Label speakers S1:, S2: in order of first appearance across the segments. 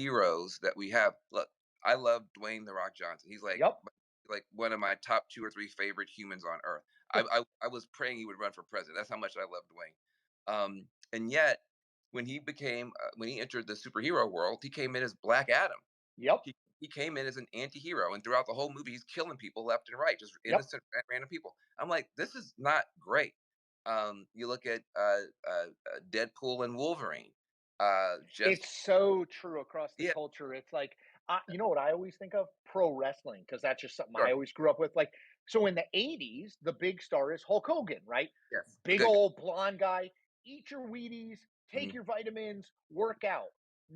S1: heroes that we have. Look, I love Dwayne the Rock Johnson. He's
S2: Yep.
S1: like one of my top two or three favorite humans on earth. I was praying he would run for president. That's how much I love Dwayne. And yet, when he entered the superhero world, he came in as Black Adam.
S2: Yep.
S1: He came in as an anti-hero, and throughout the whole movie, he's killing people left and right, just
S2: Yep.
S1: innocent random people. I'm like, this is not great. You look at Deadpool and Wolverine. Just
S2: It's so true across the
S1: yeah,
S2: culture. It's like, you know what I always think of? Pro wrestling, because that's just something I
S1: sure,
S2: always grew up with. Like, so in the 80s, the big star is Hulk Hogan, right?
S1: yes, the
S2: Big
S1: good
S2: old blonde guy, eat your Wheaties,
S1: guy.
S2: take your vitamins, work out.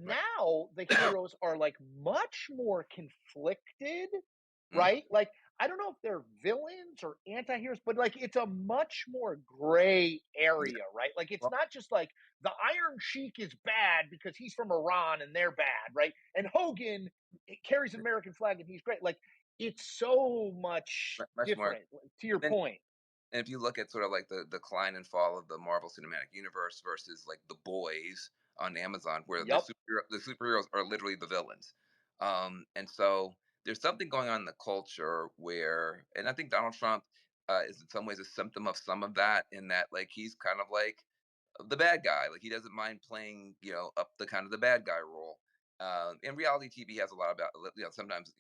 S1: Right.
S2: Now the heroes are like much more conflicted,
S1: Mhm.
S2: right? Like, I don't know if they're villains or anti-heroes, but like it's a much more gray
S1: Yeah.
S2: area, right? Like it's
S1: Well,
S2: not just like the Iron Sheik is bad because he's from Iran and they're bad, right? And Hogan carries an American flag and he's great. Like it's so much
S1: much more.
S2: different. To your
S1: And then,
S2: point,
S1: and if you look at sort of like the decline and fall of the Marvel Cinematic Universe versus like the Boys on Amazon, where
S2: yep,
S1: the superheroes are literally the villains, and so there's something going on in the culture where, and I think Donald Trump is in some ways a symptom of some of that, in that like he's kind of like the bad guy. Like he doesn't mind playing, up the kind of the bad guy role. And reality TV has a lot about, sometimes,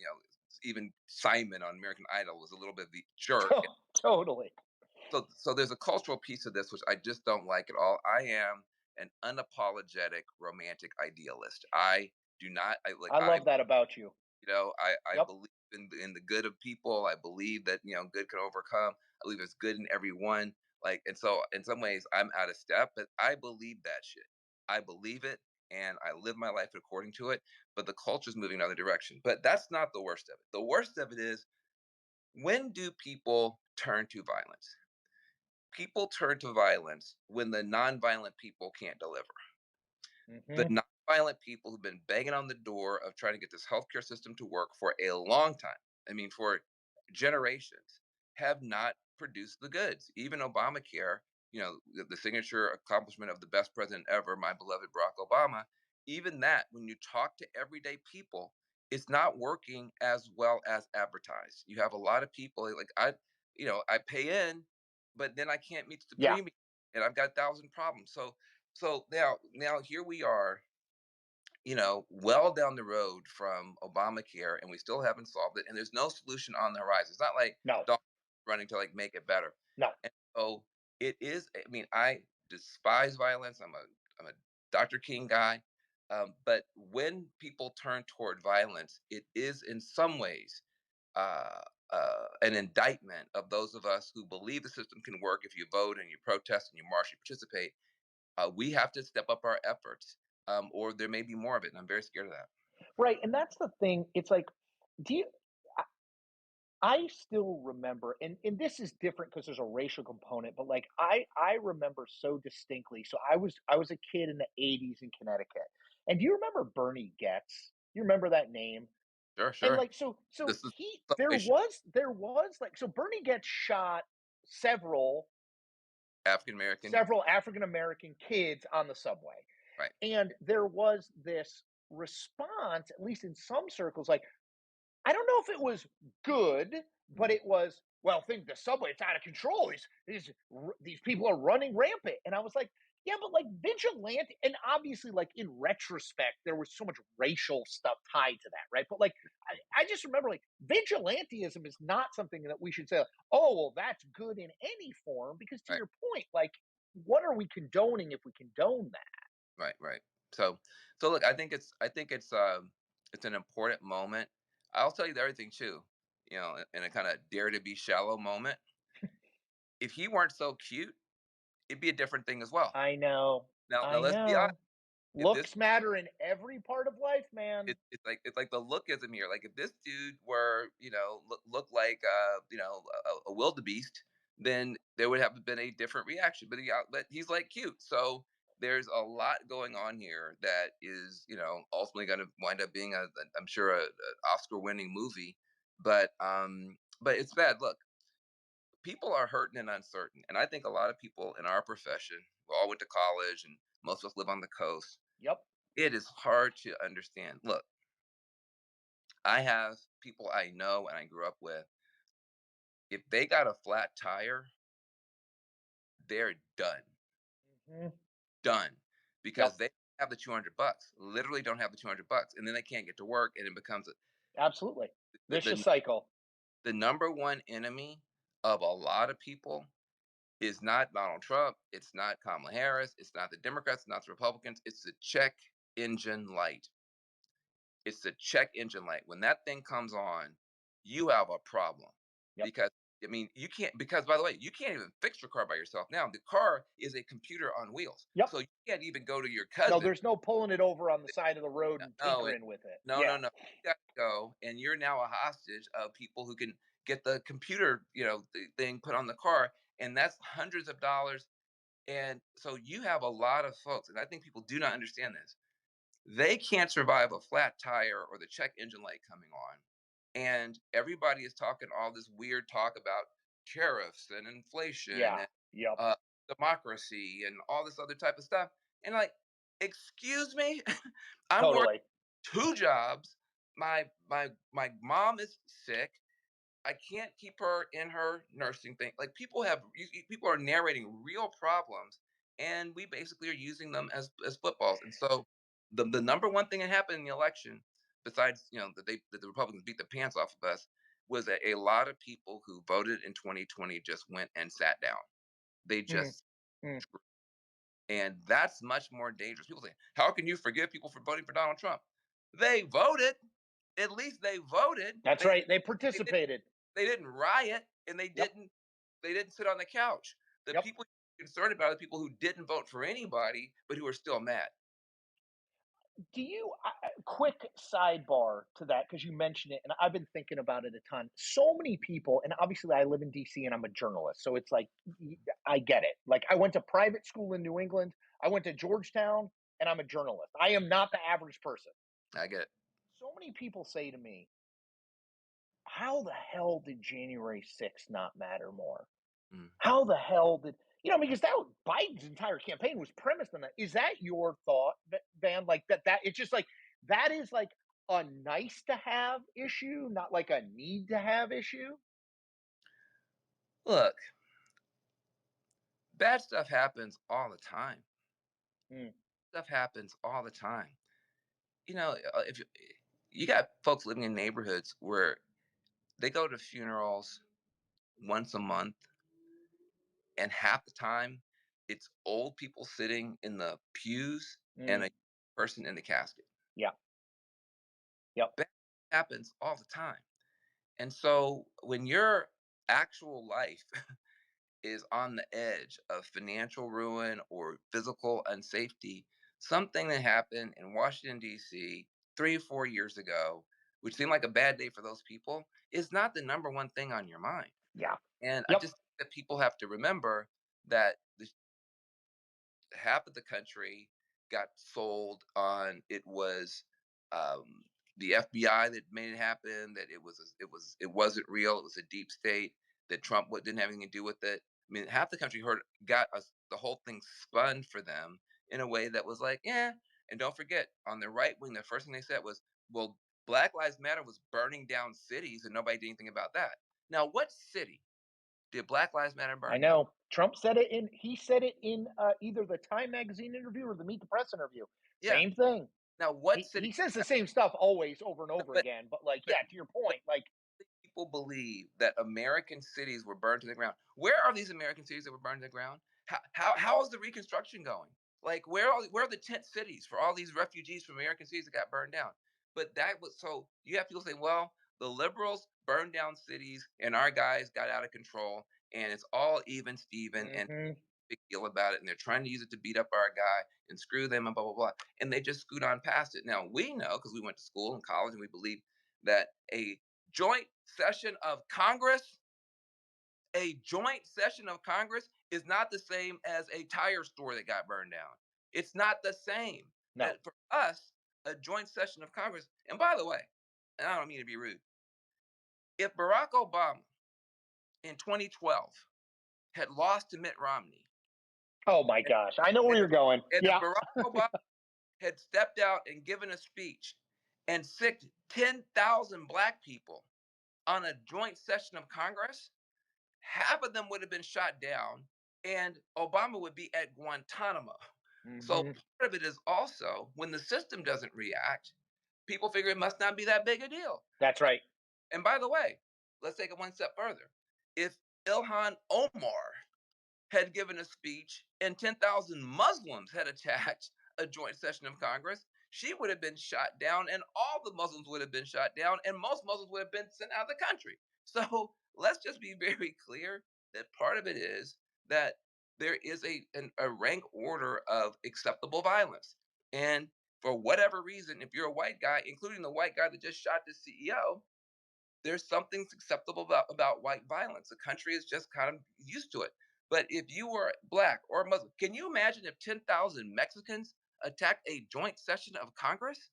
S1: even Simon on American Idol was a little bit of the jerk.
S2: totally.
S1: So there's a cultural piece of this which I just don't like at all. I am an unapologetic romantic idealist. I do not.
S2: I love that about you.
S1: I
S2: Yep.
S1: believe in the good of people. I believe that good can overcome. I believe there's good in everyone. Like, and so in some ways I'm out of step, but I believe that shit. I believe it, and I live my life according to it. But the culture's moving another direction. But that's not the worst of it. The worst of it is, when do people turn to violence? People turn to violence when the nonviolent people can't deliver. The
S2: Hmm.
S1: nonviolent people who've been banging on the door of trying to get this healthcare system to work for a long time, I mean, for generations, have not produced the goods. Even Obamacare, the signature accomplishment of the best president ever, my beloved Barack Obama, even that, when you talk to everyday people, it's not working as well as advertised. You have a lot of people like I pay in, but then I can't meet the
S2: Yeah.
S1: premium, and I've got 1,000 problems. So now here we are, well down the road from Obamacare, and we still haven't solved it, and there's no solution on the horizon. It's not like
S2: No.
S1: Doc running to like make it better.
S2: No.
S1: And so it is. I mean, I despise violence. I'm a Dr. King guy. But when people turn toward violence, it is in some ways uh, an indictment of those of us who believe the system can work if you vote and you protest and you march, you participate. We have to step up our efforts, or there may be more of it, and I'm very scared of that.
S2: Right. And that's the thing. It's like, do you I still remember, and this is different because there's a racial component, but like I remember so distinctly. So I was a kid in the '80s in Connecticut, and do you remember Bernie Getz? You remember that name?
S1: Sure,
S2: And
S1: sure.
S2: like so
S1: This is
S2: he
S1: salvation.
S2: there was like so Bernie Getz shot several
S1: African American,
S2: several African American kids on the subway,
S1: right?
S2: and there was this response, at least in some circles, like I don't know if it was good, but
S1: Mhm.
S2: it was, well, think the subway, it's out of control. These people are running rampant. And I was like, yeah, but like vigilante, and obviously, like in retrospect, there was so much racial stuff tied to that, right? But like, I just remember like vigilanteism is not something that we should say, oh, well, that's good in any form, because to
S1: Right,
S2: your point, like, what are we condoning if we condone that?
S1: right, right. So look, I think it's an important moment. I'll tell you the other thing too. In a kind of dare to be shallow moment, if he weren't so cute, it'd be a different thing as well.
S2: I know.
S1: Now
S2: I
S1: let's be honest.
S2: know.
S1: If this
S2: Looks matter in every part of life, man.
S1: it's like the lookism here. Like if this dude were, look like a wildebeest, then there would have been a different reaction. But he's like cute. So there's a lot going on here that is, ultimately going to wind up being I'm sure a Oscar winning movie. But it's bad. Look, people are hurting and uncertain, and I think a lot of people in our profession, we all went to college, and most of us live on the coast.
S2: Yep.
S1: it is hard to understand. Look, I have people I know and I grew up with. If they got a flat tire, they're done.
S2: Mhm.
S1: Done.
S2: Yep,
S1: Because they have the 200 bucks, literally don't have the 200 bucks, and then they can't get to work, and it becomes
S2: absolutely.
S1: the
S2: Vicious
S1: the
S2: cycle.
S1: the number one enemy of a lot of people is not Donald Trump, it's not Kamala Harris, it's not the Democrats, not the Republicans, it's the check engine light. It's the check engine light. When that thing comes on, you have a problem.
S2: Yep,
S1: Because I mean, you can't, because by the way, you can't even fix your car by yourself now. The car is a computer on wheels.
S2: yep.
S1: So you can't even go to your
S2: No,
S1: cousin.
S2: there's no pulling it over on the side of the road and
S1: No,
S2: tinkering with it.
S1: no,
S2: Yeah.
S1: no, no. You got to go, and you're now a hostage of people who can get the computer, thing put on the car, and that's hundreds of dollars. And so you have a lot of folks, and I think people do not understand this. They can't survive a flat tire or the check engine light coming on. And everybody is talking all this weird talk about tariffs and inflation
S2: Yeah.
S1: and
S2: Yep.
S1: uh, democracy and all this other type of stuff. And like, excuse me, I'm working
S2: Totally.
S1: two jobs. My mom is sick. I can't keep her in her nursing thing. Like people are narrating real problems, and we basically are using them as footballs. And so the number one thing that happened in the election, besides that the Republicans beat the pants off of us, was that a lot of people who voted in 2020 just went and sat down. They
S2: Mm,
S1: just
S2: mm.
S1: and that's much more dangerous. People say, "How can you forgive people for voting for Donald Trump?" They voted. At least they voted.
S2: That's
S1: They
S2: right. They
S1: they didn't
S2: participated.
S1: they didn't riot, and
S2: Yep.
S1: they didn't sit on the couch. The
S2: Yep.
S1: people you're concerned about are the people who didn't vote for anybody, but who are still mad.
S2: Do you quick sidebar to that because you mentioned it and I've been thinking about it a ton. So many people, and obviously I live in DC and I'm a journalist, so it's like I get it. Like I went to private school in New England, I went to Georgetown, and I'm a journalist. I am not the average person.
S1: I get it.
S2: So many people say to me, "How the hell did January 6th not matter more?
S1: Mm.
S2: How the hell did because that Biden's entire campaign was premised on that. Is that your thought, Van? Like that it's just like that is like a nice to have issue, not like a need to have issue.
S1: Look, bad stuff happens all the time.
S2: Mm,
S1: Stuff happens all the time. If you got folks living in neighborhoods where they go to funerals once a month, and half the time it's old people sitting in the pews and
S2: mm,
S1: a person in the casket.
S2: yeah, yep,
S1: That happens all the time. And so when your actual life is on the edge of financial ruin or physical unsafety, something that happened in Washington, D.C. 3 or 4 years ago, which seemed like a bad day for those people, is not the number one thing on your mind.
S2: yeah,
S1: And I
S2: yep,
S1: just think that people have to remember that half of the country got sold on it was um, the FBI that made it happen. That it wasn't real. It was a deep state. That Trump didn't have anything to do with it. I mean, half the country got us the whole thing spun for them in a way that was like, yeah. And don't forget, on the right wing, the first thing they said was, "Well, Black Lives Matter was burning down cities, and nobody did anything about that." Now, what city did Black Lives Matter
S2: I
S1: burn down?
S2: know. Trump said it in he said it in either the Time magazine interview or the Meet the Press interview.
S1: Yeah.
S2: Same thing.
S1: Now, what city?
S2: He says the same stuff always over and over
S1: But
S2: again, but like
S1: but
S2: yeah, to your point, like
S1: people believe that American cities were burned to the ground. Where are these American cities that were burned to the ground? How is the reconstruction going? Like where are the tent cities for all these refugees from American cities that got burned down? But that was so you have people saying, well, the liberals burned down cities and our guys got out of control and it's all even Steven and
S2: mhm,
S1: big deal about it and they're trying to use it to beat up our guy and screw them and blah blah blah and they just scoot on past it. Now we know because we went to school and college and we believe that joint session of Congress a joint session of Congress is not the same as a tire store that got burned down. It's not the same.
S2: no.
S1: That for us, a joint session of Congress, and by the way, and I don't mean to be rude, if Barack Obama in 2012 had lost to Mitt Romney,
S2: Oh my
S1: and,
S2: gosh. I know where
S1: and
S2: you're
S1: if,
S2: going.
S1: and if
S2: Yeah.
S1: Barack Obama had stepped out and given a speech and sicked 10,000 black people on a joint session of Congress, half of them would have been shot down and Obama would be at Guantanamo. So
S2: Hmm.
S1: part of it is also when the system doesn't react, people figure it must not be that big a deal.
S2: That's right.
S1: And by the way, let's take it one step further. If Ilhan Omar had given a speech and 10,000 Muslims had attacked a joint session of Congress, she would have been shot down and all the Muslims would have been shot down and most Muslims would have been sent out of the country. So let's just be very clear that part of it is that there is a rank order of acceptable violence. And for whatever reason, if you're a white guy, including the white guy that just shot the CEO, there's something acceptable about white violence. The country is just kind of used to it. But if you were black or Muslim, can you imagine if 10,000 Mexicans attacked a joint session of Congress?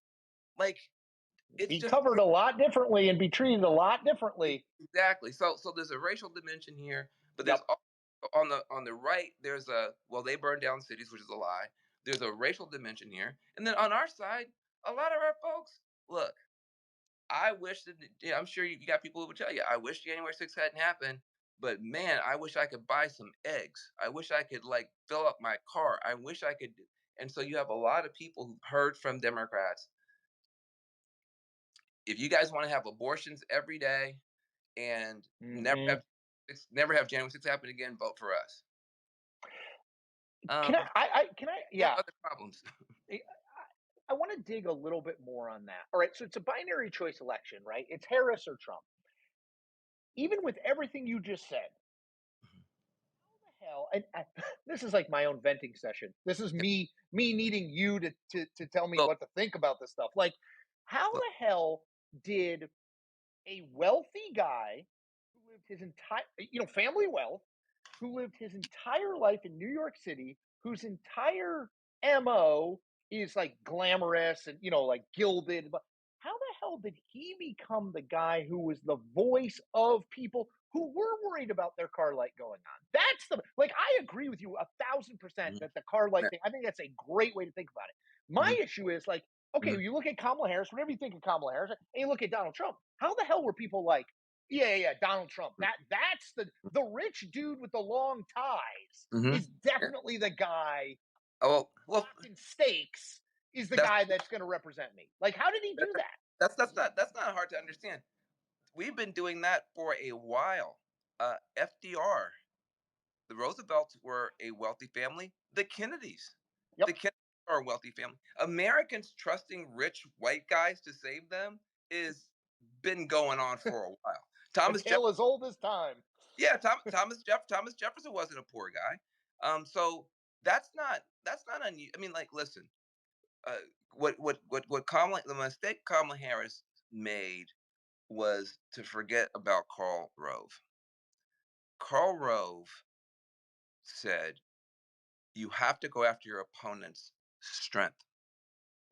S1: Like, it's
S2: Be
S1: just
S2: covered a lot differently and be treated a lot
S1: e-
S2: differently.
S1: exactly. So there's a racial dimension here, but there's
S2: Yep.
S1: also on the right, there's a well, they burn down cities, which is a lie. There's a racial dimension here. And then on our side, a lot of our folks, look, I wish that yeah, I'm sure you got people who would tell you, I wish January 6th hadn't happened, but man, I wish I could buy some eggs. I wish I could like fill up my car. I wish I could. And so you have a lot of people who heard from Democrats. If you guys want to have abortions every day and
S2: Hmm.
S1: never have January 6th happen again, vote for us.
S2: Can I,
S1: Um,
S2: can I,
S1: we have
S2: yeah,
S1: other problems.
S2: I want to dig a little bit more on that. All right. So it's a binary choice election, right? It's Harris or Trump. Even with everything you just said, how the hell, and this is like my own venting session. This is me needing you to tell me
S1: Look,
S2: what to think about this stuff. Like, how
S1: look,
S2: the hell did a wealthy guy who lived his entire, family wealth, who lived his entire life in New York City, whose entire MO is like glamorous and, like gilded. But how the hell did he become the guy who was the voice of people who were worried about their car light going on? That's the, like, I agree with you 1,000%
S1: mhm,
S2: that the car light
S1: yeah,
S2: thing, I think that's a great way to think about it. My
S1: mhm,
S2: issue is like, okay,
S1: mhm,
S2: you look at Kamala Harris, whatever you think of Kamala Harris, and you look at Donald Trump. How the hell were people like, yeah, yeah, yeah, Donald Trump. That's the rich dude with the long ties
S1: mhm,
S2: is
S1: yeah.
S2: definitely the guy
S1: Oh well,
S2: wrapped in steaks is the
S1: that's
S2: guy that's going to represent me. Like, how did he
S1: that,
S2: do that?
S1: that's not hard to understand. We've been doing that for a while. FDR, the Roosevelts were a wealthy family. The Kennedys, the
S2: Yep.
S1: Kennedys are a wealthy family. Americans trusting rich white guys to save them is been going on for a while.
S2: A
S1: Thomas
S2: tale
S1: Jefferson,
S2: as old as time.
S1: yeah, Thomas Jefferson wasn't a poor guy. So that's not unusual. I mean, like, listen, uh, the mistake Kamala Harris made was to forget about Karl Rove. Karl Rove said, "You have to go after your opponent's strength."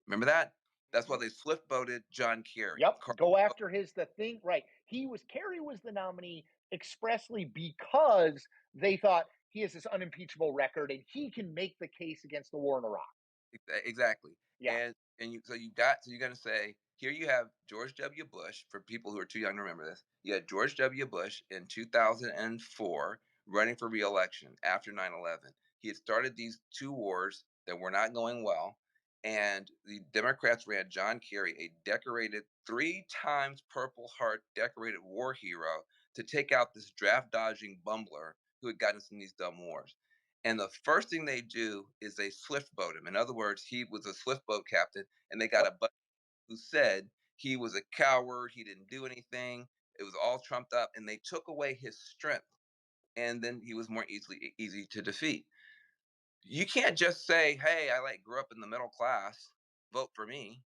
S1: Remember that? That's why
S2: Mhm.
S1: they swift boated John Kerry.
S2: Yep. Go after his the thing. Right. Kerry was the nominee expressly because they thought he has this unimpeachable record and he can make the case against the war in Iraq.
S1: Exactly.
S2: Yeah.
S1: And you're gonna say here you have George W. Bush for people who are too young to remember this. You had George W. Bush in 2004 running for re-election after 9/11. He had started these two wars that were not going well, and the Democrats ran John Kerry, a decorated three times Purple Heart decorated war hero, to take out this draft dodging bumbler who had gotten us in these dumb wars. And the first thing they do is they swift boat him. In other words, he was a swift boat captain, and they got
S2: Yep.
S1: a buddy who said he was a coward, he didn't do anything, it was all trumped up, and they took away his strength, and then he was more easy to defeat. You can't just say, "Hey, I like grew up in the middle class, vote for me."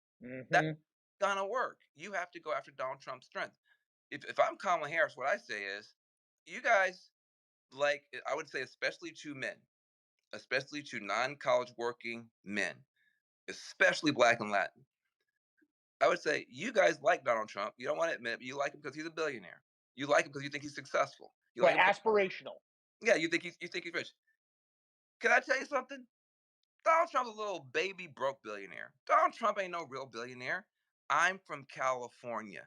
S1: That's
S2: Hmm.
S1: gonna work. You have to go after Donald Trump's strength. If I'm Kamala Harris, what I say is, you guys like I would say, especially to men, especially to non-college working men, especially black and Latin. I would say you guys like Donald Trump. You don't want to admit it, but you like him because he's a billionaire. You like him because you think he's successful. You like
S2: Right.
S1: him because
S2: Aspirational.
S1: yeah, you think he's rich. Can I tell you something? Donald Trump's a little baby broke billionaire. Donald Trump ain't no real billionaire. I'm from California.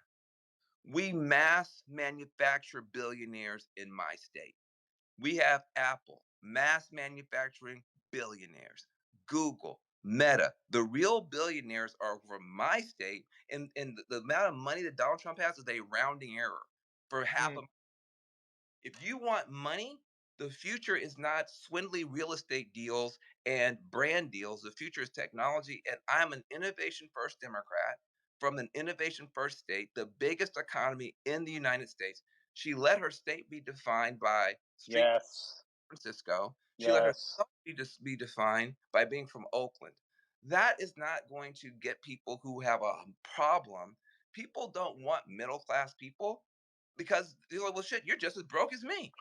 S1: We mass manufacture billionaires in my state. We have Apple, mass manufacturing billionaires, Google, Meta. The real billionaires are from my state, and the amount of money that Donald Trump has is a rounding error for half
S2: Mm,
S1: of. If you want money, the future is not swindly real estate deals and brand deals. The future is technology. And I'm an innovation first Democrat from an innovation first state, the biggest economy in the United States. She let her state be defined by street
S2: yes.
S1: Francisco. She let
S2: Yes.
S1: herself be defined by being from Oakland. That is not going to get people who have a problem. People don't want middle class people because they're like, well, shit, you're just as broke as me.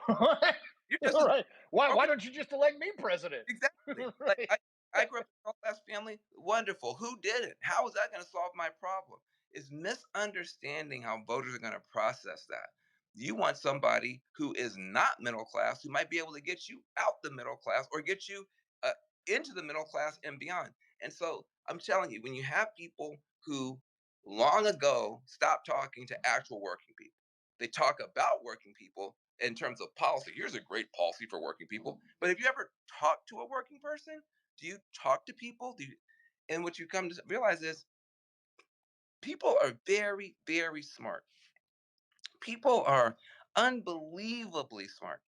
S1: You're just as
S2: Right. Why?
S1: broke
S2: Why
S1: as
S2: don't you just elect me president?
S1: exactly. Like
S2: Right.
S1: I grew up in a middle class family. Wonderful. Who did it? How is that going to solve my problem? Is misunderstanding how voters are going to process that. You want somebody who is not middle class, who might be able to get you out the middle class or get you uh, into the middle class and beyond. And so I'm telling you, when you have people who long ago stopped talking to actual working people, they talk about working people in terms of policy. Here's a great policy for working people. But have you ever talked to a working person? Do you talk to people? And what you come to realize is people are very, very smart. People are unbelievably smart.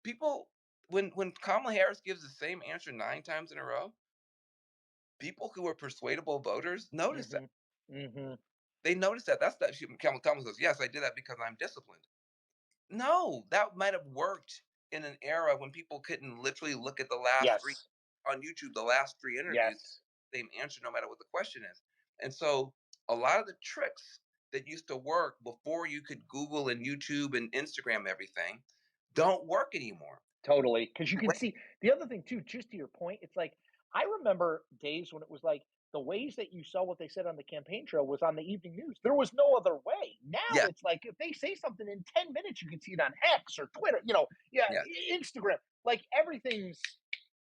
S1: People, when Kamala Harris gives the same answer 9 times in a row, people who are persuadable voters notice that.
S2: Hmm. Hmm.
S1: They notice that. That's that. Kamala goes, yes, I did that because I'm disciplined. No, that might have worked in an era when people couldn't literally look at the last 3
S2: Yes.
S1: on YouTube, the last 3 interviews,
S2: Yes.
S1: same answer no matter what the question is. And so a lot of the tricks that used to work before you could Google and YouTube and Instagram everything don't work anymore.
S2: Totally. Because you can
S1: Wait,
S2: see the other thing too, just to your point, it's like I remember days when it was like the ways that you saw what they said on the campaign trail was on the evening news. There was no other way. Now
S1: yeah,
S2: it's like if they say something in 10 minutes, you can see it on X or Twitter, yeah,
S1: yeah.
S2: Instagram. Like everything's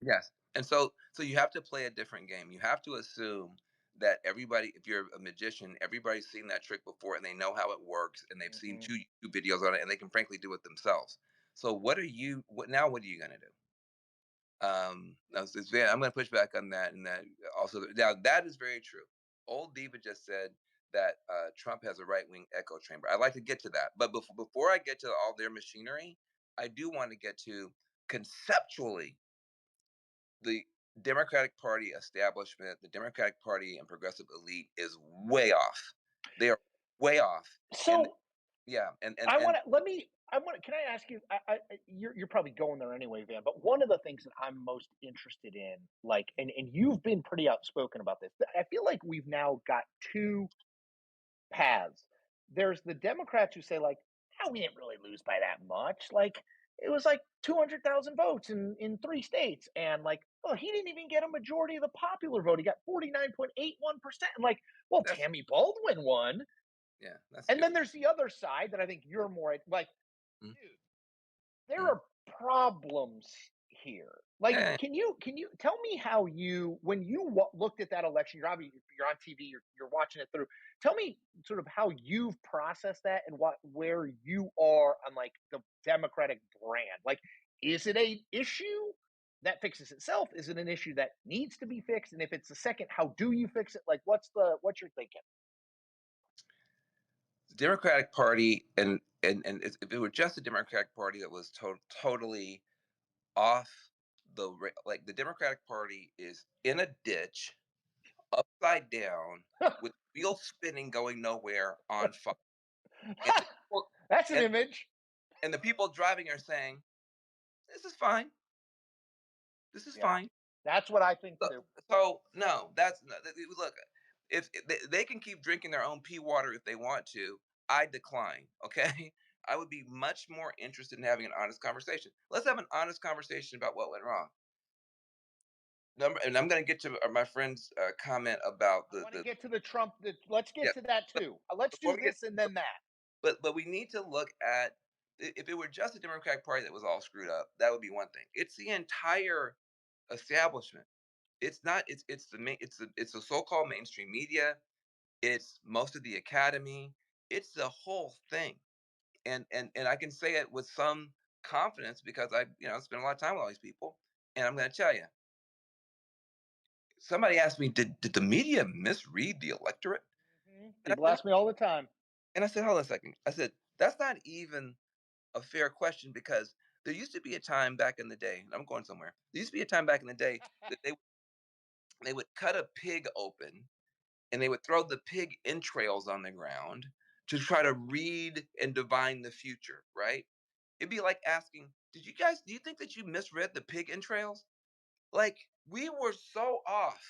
S1: Yes. And so you have to play a different game. You have to assume that everybody, if you're a magician, everybody's seen that trick before and they know how it works and they've seen
S2: Mhm.
S1: 2 YouTube videos on it and they can frankly do it themselves. So what are you gonna do? I'm gonna push back on that and that also now that is very true. Old Diva just said that Trump has a right wing echo chamber. I'd like to get to that. But before I get to all their machinery, I do want to get to conceptually the Democratic Party establishment, the Democratic Party and progressive elite is way off. They are way off. And
S2: So
S1: yeah,
S2: I want to let me. I want to. Can I ask you? You're probably going there anyway, Van. But one of the things that I'm most interested in, like, and you've been pretty outspoken about this. I feel like we've now got two paths. There's the Democrats who say like, "Oh, we didn't really lose by that much. Like, it was like 200,000 votes in 3 states, and like, oh, he didn't even get a majority of the popular vote. He got 49.81%. And like, well,
S1: that's
S2: Tammy Baldwin won.
S1: yeah, that's
S2: And then
S1: stupid.
S2: there's the other side that I think you're more like,
S1: Mm,
S2: dude, there
S1: mm.
S2: are problems here. Like,
S1: Eh,
S2: can you tell me how you when you looked at that election? You're obviously you're on TV, you're watching it through. Tell me sort of how you've processed that and what where you are on like the Democratic brand. Like, is it a issue that fixes itself? Is it an issue that needs to be fixed? And if it's the second, how do you fix it? Like, what's your thinking?
S1: the Democratic Party if it were just the Democratic Party that was totally off like the Democratic Party is in a ditch upside down with wheels spinning going nowhere on fire. And the people,
S2: That's an
S1: and,
S2: image.
S1: and the people driving are saying, this is fine. This is
S2: Yeah,
S1: fine.
S2: that's what I think
S1: So,
S2: too.
S1: so no, that's no, look. If they can keep drinking their own pee water if they want to, I decline. Okay, I would be much more interested in having an honest conversation. Let's have an honest conversation about what went wrong. Number, and I'm going to get to my friend's comment about
S2: I want to
S1: the
S2: get to the Trump. Let's
S1: yeah.
S2: get to that
S1: But
S2: too. Let's
S1: before
S2: do
S1: we get,
S2: this and then that.
S1: but we need to look at if it were just the Democratic Party that was all screwed up, that would be one thing. It's the entire establishment. It's not. It's the main. It's the so-called mainstream media. It's most of the academy. It's the whole thing. And I can say it with some confidence because I spent a lot of time with all these people. And I'm going to tell you, somebody asked me, did the media misread the electorate? And
S2: People ask me all the time.
S1: I said, hold on a second. I said, that's not even a fair question because there used to be a time back in the day, and I'm going somewhere. There used to be a time back in the day that they would cut a pig open and they would throw the pig entrails on the ground to try to read and divine the future, right? It'd be like asking, do you think that you misread the pig entrails? Like, we were so off.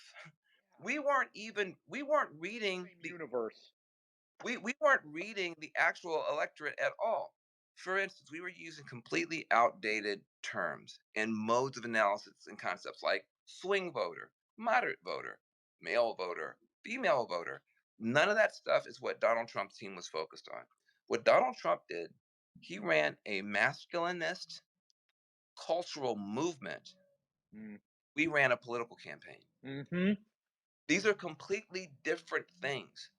S1: We weren't reading
S2: Same
S1: the
S2: universe.
S1: we weren't reading the actual electorate at all. For instance, we were using completely outdated terms and modes of analysis and concepts like swing voter, moderate voter, male voter, female voter. None of that stuff is what Donald Trump's team was focused on. What Donald Trump did, he ran a masculinist cultural movement.
S2: Mm.
S1: We ran a political campaign.
S2: Hmm.
S1: These are completely different things.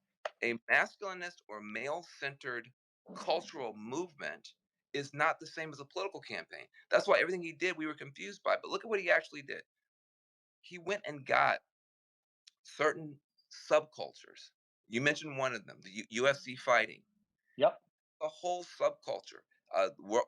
S1: A masculinist or male centered cultural movement is not the same as a political campaign. That's why everything he did, we were confused by. But look at what he actually did. He went and got certain subcultures. You mentioned one of them, the UFC fighting,
S2: Yep.
S1: a whole subculture,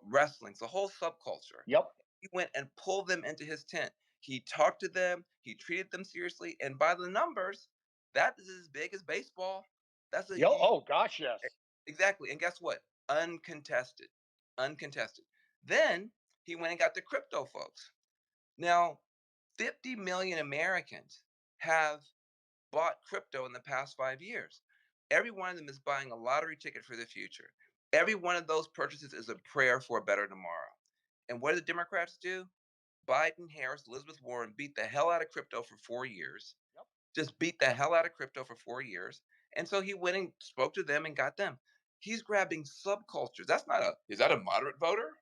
S1: wrestling's a whole subculture.
S2: Yep.
S1: He went and pulled them into his tent. He talked to them, he treated them seriously, and by the numbers, that is as big as baseball. That's a
S2: Yep.
S1: huge
S2: Oh gosh, yes.
S1: exactly. And guess what? Uncontested. Uncontested. Then he went and got the crypto folks. Now, 50 million Americans have bought crypto in the past 5 years. Every one of them is buying a lottery ticket for the future. Every one of those purchases is a prayer for a better tomorrow. And what do the Democrats do? Biden, Harris, Elizabeth Warren beat the hell out of crypto for 4 years,
S2: Yep.
S1: just beat the hell out of crypto for 4 years. And so he went and spoke to them and got them. He's grabbing subcultures. Is that a moderate voter?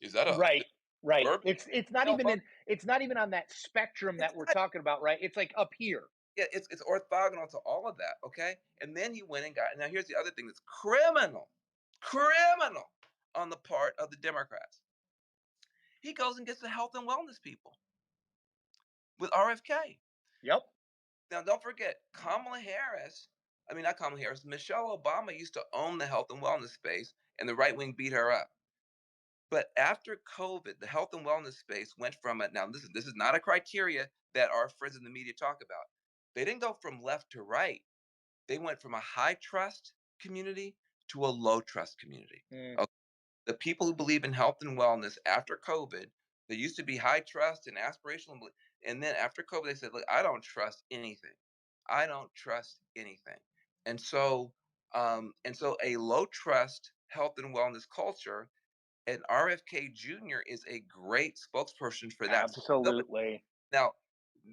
S1: Is that a
S2: Right. Right.
S1: suburban
S2: It's not
S1: male
S2: even
S1: voter?
S2: in. It's not even on that spectrum
S1: It's
S2: that we're
S1: not.
S2: talking about. Right. It's like up here.
S1: Yeah, it's orthogonal to all of that. Okay. And then he went and got, now here's the other thing that's criminal on the part of the Democrats. He goes and gets the health and wellness people with RFK.
S2: Yep.
S1: Now, don't forget, Kamala Harris, I mean, not Kamala Harris, Michelle Obama used to own the health and wellness space, and the right wing beat her up. But after COVID, the health and wellness space went from it. Now, this is not a criteria that our friends in the media talk about. They didn't go from left to right. They went from a high trust community to a low trust community.
S2: Mm.
S1: The people who believe in health and wellness after COVID, there used to be high trust and aspirational, and then after COVID, they said, "Look, I don't trust anything. I don't trust anything." And so a low trust health and wellness culture, and RFK Jr. is a great spokesperson for that sensibility.
S2: Absolutely.
S1: Now,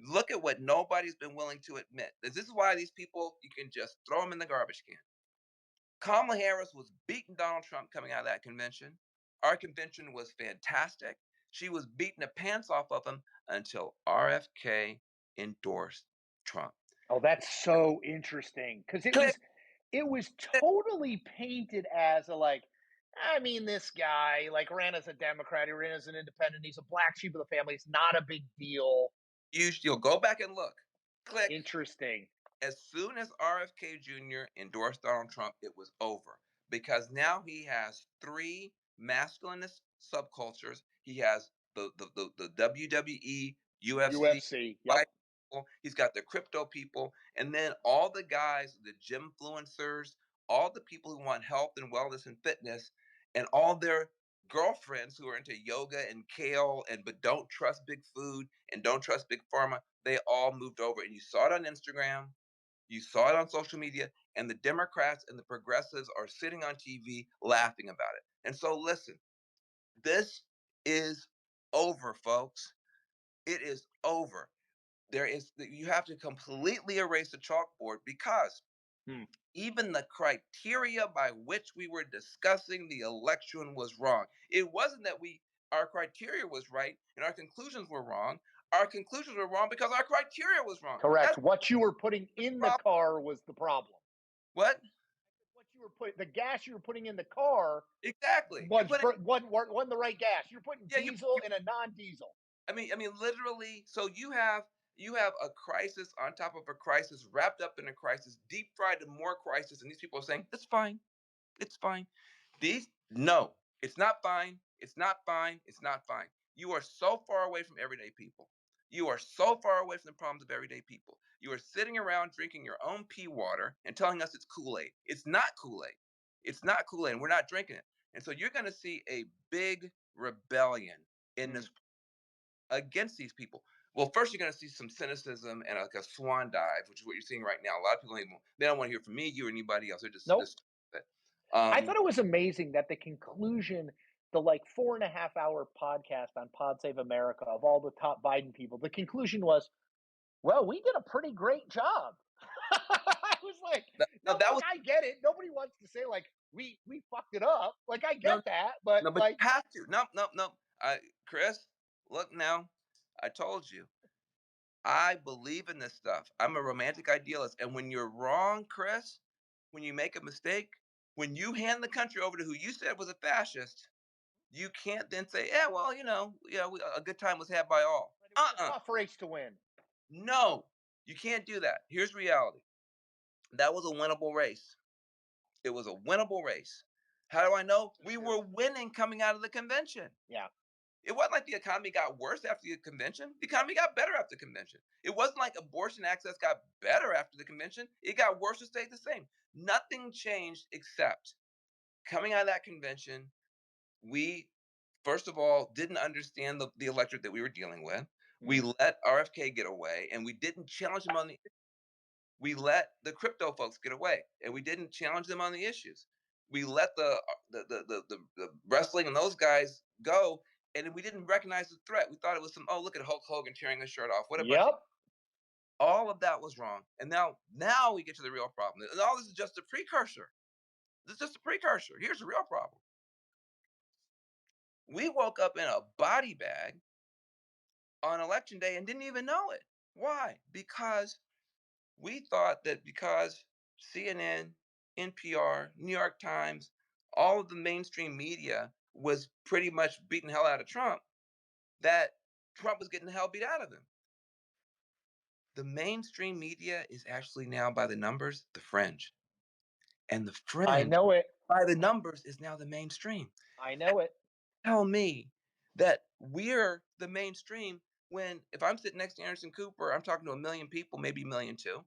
S1: look at what nobody's been willing to admit. This is why these people, you can just throw them in the garbage can. Kamala Harris was beating Donald Trump coming out of that convention. Our convention was fantastic. She was beating the pants off of him until RFK endorsed Trump.
S2: Oh, that's so interesting because
S1: Click.
S2: it was totally painted as a like. I mean, this guy like ran as a Democrat. He ran as an independent. He's a black sheep of the family. It's not a big deal.
S1: You'll go back and look. Click.
S2: Interesting.
S1: As soon as RFK Jr. endorsed Donald Trump, it was over because now he has three masculinist subcultures. He has the WWE, UFC,
S2: UFC. Yep.
S1: fight people. He's got the crypto people, and then all the guys, the gym influencers, all the people who want health and wellness and fitness, and all their girlfriends who are into yoga and kale and but don't trust big food and don't trust big pharma. They all moved over, and you saw it on Instagram, you saw it on social media, and the Democrats and the progressives are sitting on TV laughing about it. And so, listen, this is over, folks. It is over. You have to completely erase the chalkboard because
S2: Hmm.
S1: even the criteria by which we were discussing the election was wrong. It wasn't that our criteria was right and our conclusions were wrong. our conclusions were wrong because our criteria was wrong.
S2: Correct.
S1: That's
S2: What you were putting
S1: the
S2: in the
S1: problem.
S2: car was the problem.
S1: What?
S2: What you were putting, the gas you were putting in the car
S1: Exactly. You put it.
S2: wasn't the right gas. You're putting
S1: Yeah.
S2: diesel in a non-diesel.
S1: I mean, literally. So you have a crisis on top of a crisis, wrapped up in a crisis, deep fried in more crisis, and these people are saying it's fine. It's fine. These no, it's not fine. It's not fine. It's not fine. You are so far away from everyday people. You are so far away from the problems of everyday people. You are sitting around drinking your own pea water and telling us it's Kool-Aid. It's not Kool-Aid. It's not Kool-Aid, and we're not drinking it. And so you're going to see a big rebellion in
S2: Mm.
S1: this against these people. Well, first you're going to see some cynicism and like a swan dive, which is what you're seeing right now. A lot of people they don't want to hear from me, you, or anybody else. They're just
S2: Nope.
S1: this.
S2: I thought
S1: Um,
S2: it was amazing that the conclusion, the like 4.5 hour podcast on Pod Save America of all the top Biden people, the conclusion was, well, we did a pretty great job. I was like,
S1: no,
S2: no,
S1: that
S2: look,
S1: was
S2: I get it. Nobody wants to say like we fucked it up. Like I get
S1: no,
S2: that, but
S1: no, but
S2: like
S1: you have to. No, no, no. Chris, look now. I told you. I believe in this stuff. I'm a romantic idealist, and when you're wrong, Chris, when you make a mistake, when you hand the country over to who you said was a fascist, you can't then say, "Yeah, well, a good time was had by all."
S2: but it was a tough race to win.
S1: No, you can't do that. Here's reality. That was a winnable race. It was a winnable race. How do I know?
S2: For
S1: We
S2: sure.
S1: were winning coming out of the convention.
S2: Yeah.
S1: It wasn't like the economy got worse after the convention. The economy got better after the convention. It wasn't like abortion access got better after the convention. It got worse or stayed the same. Nothing changed except coming out of that convention, we, first of all, didn't understand the electorate that we were dealing with. We
S2: Mm.
S1: let RFK get away and we didn't challenge him on the we let the crypto folks get away and we didn't challenge them on the issues. We let the wrestling and those guys go, and we didn't recognize the threat. We thought it was some, oh, look at Hulk Hogan tearing his shirt off. What a bunch of,
S2: Yep.
S1: all of that was wrong. And now we get to the real problem. And all this is just a precursor. This is just a precursor. Here's the real problem. We woke up in a body bag on election day and didn't even know it. Why? Because we thought that because CNN, NPR, New York Times, all of the mainstream media was pretty much beating hell out of Trump, that Trump was getting the hell beat out of him. The mainstream media is actually now, by the numbers, the fringe. And the
S2: I
S1: fringe,
S2: know it.
S1: by the numbers, is now the mainstream.
S2: I know it.
S1: Tell me that we're the mainstream when, if I'm sitting next to Anderson Cooper, I'm talking to a million people, maybe a million two.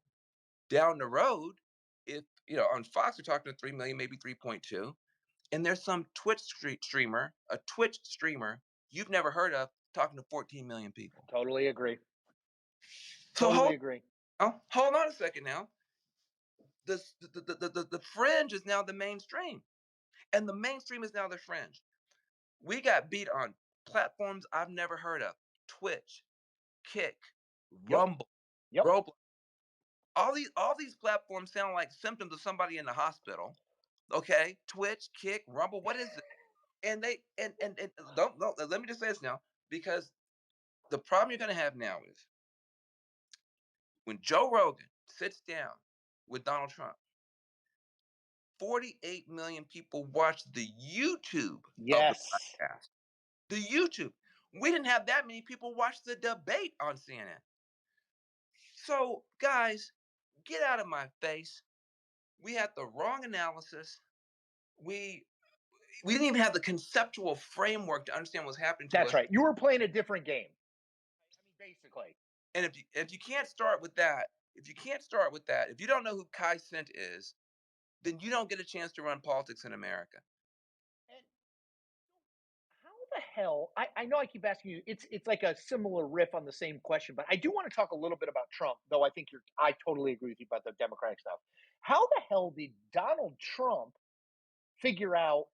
S1: Down the road, if on Fox, we're talking to 3 million, maybe 3.2, and there's some streamer, a Twitch streamer you've never heard of, talking to 14 million people.
S2: Totally agree.
S1: So hold
S2: Totally agree.
S1: hold on a second now. The fringe is now the mainstream, and the mainstream is now the fringe. We got beat on platforms I've never heard of: Twitch, Kick,
S2: Yep.
S1: Rumble,
S2: Yep.
S1: Roblox. All these platforms sound like symptoms of somebody in the hospital. Okay, Twitch, Kick, Rumble. What is it? And they and don't let me just say this now, because the problem you're going to have now is when Joe Rogan sits down with Donald Trump, 48 million people watch the YouTube of the
S2: Yes.
S1: podcast. The YouTube. We didn't have that many people watch the debate on CNN. So, guys, get out of my face. We had the wrong analysis. We we didn't even have the conceptual framework to understand what's happening to
S2: That's
S1: us.
S2: right. You were playing a different game. I mean, basically.
S1: And if you can't start with that, if you don't know who Kai Cent is, then you don't get a chance to run politics in America.
S2: And how the hell? I know I keep asking you. It's like a similar riff on the same question, but I do want to talk a little bit about Trump, though. I think you're. I totally agree with you about the Democratic stuff. How the hell did Donald Trump figure out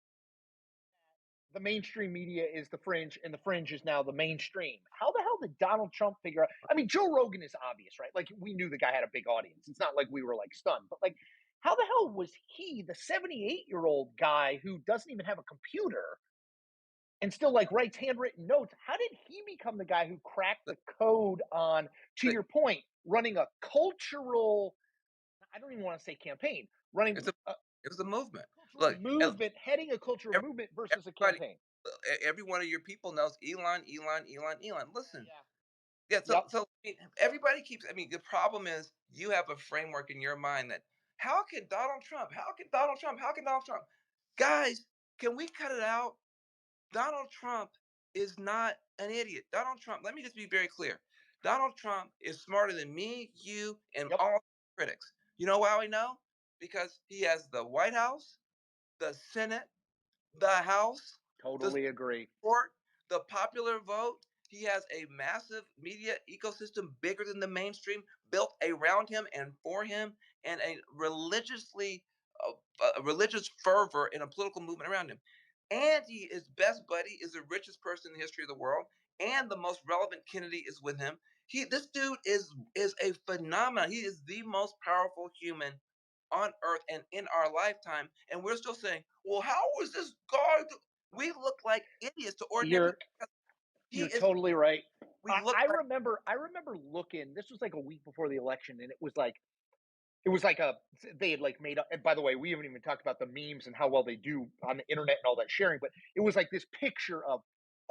S2: the mainstream media is the fringe and the fringe is now the mainstream? How the hell did Donald Trump figure out? I mean, Joe Rogan is obvious, right? Like we knew the guy had a big audience. It's not like we were like stunned, but like, how the hell was he, the 78-year-old guy who doesn't even have a computer, and still like writes handwritten notes. How did he become the guy who cracked
S1: But,
S2: the code on, to
S1: but
S2: your point, running a cultural, I don't even want to say campaign, running
S1: it's a it was a movement.
S2: cultural
S1: Look, and
S2: movement, heading a cultural
S1: every,
S2: movement versus a
S1: everybody,
S2: campaign.
S1: every one of your people knows Elon, Elon, Elon, Elon. Listen,
S2: Yeah.
S1: yeah. So,
S2: Yep.
S1: I mean, everybody keeps. I mean, the problem is you have a framework in your mind that how can Donald Trump? How can Donald Trump? How can Donald Trump? Guys, can we cut it out? Donald Trump is not an idiot. Donald Trump, let me just be very clear. Donald Trump is smarter than me, you, and
S2: Yep.
S1: all critics. You know why we know? Because he has the White House, the Senate, the House, the
S2: Totally agree.
S1: support, the popular vote. He has a massive media ecosystem bigger than the mainstream built around him and for him, and a religious fervor in a political movement around him. And his best buddy is the richest person in the history of the world, and the most relevant Kennedy is with him. This dude is a phenomenon. He is the most powerful human on earth and in our lifetime, and we're still saying, well, how was this guy we look like idiots to ordinary
S2: You're
S1: people because he
S2: you're
S1: is
S2: totally right.
S1: we
S2: I,
S1: look
S2: I
S1: like
S2: remember I remember looking. This was like a week before the election, and it was like a they had like made up. And by the way, we haven't even talked about the memes and how well they do on the internet and all that sharing. But it was like this picture of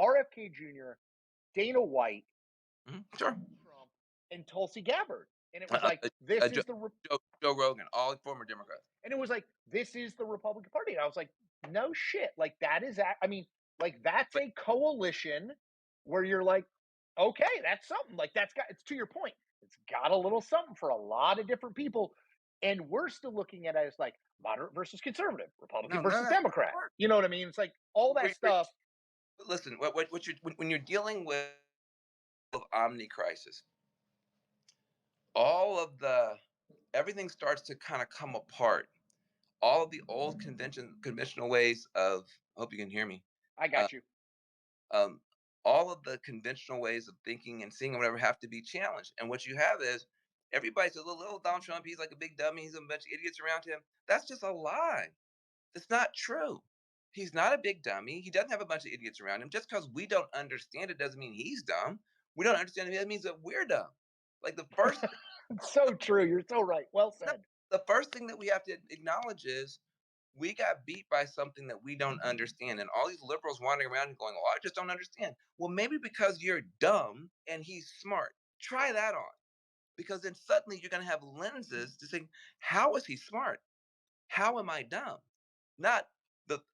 S2: RFK Jr., Dana White,
S1: mhm, sure.
S2: Trump, and Tulsi Gabbard, and it was
S1: uh,
S2: like
S1: uh,
S2: this
S1: Joe,
S2: is the
S1: Joe Rogan, all former Democrats.
S2: and it was like this is the Republican Party. And I was like, no shit, like that is I mean, like that's
S1: But
S2: a coalition where you're like, okay, that's something. Like that's got it's to your point. It's got a little something for a lot of different people. And we're still looking at it as like moderate versus conservative, Republican
S1: no, none
S2: versus
S1: of that doesn't
S2: Democrat.
S1: work.
S2: You know what I mean? It's like all that
S1: We
S2: stuff.
S1: listen. What you when you're dealing with omni crisis, all of the everything starts to kind of come apart. All of the old conventional ways of. I hope you can hear me.
S2: I
S1: Uh,
S2: got you.
S1: um, all of the conventional ways of thinking and seeing or whatever have to be challenged. And what you have is everybody's a little Donald Trump. He's like a big dummy. He's a bunch of idiots around him. That's just a lie. That's not true. He's not a big dummy. He doesn't have a bunch of idiots around him. Just because we don't understand it doesn't mean he's dumb. We don't understand it, that means that we're dumb. Like
S2: It's so true. You're so right. Well
S1: no,
S2: said.
S1: the first thing that we have to acknowledge is we got beat by something that we don't understand. And all these liberals wandering around and going, oh, I just don't understand. Well, maybe because you're dumb and he's smart. Try that on. Because then suddenly you're going to have lenses to say, how is he smart? How am I dumb? Not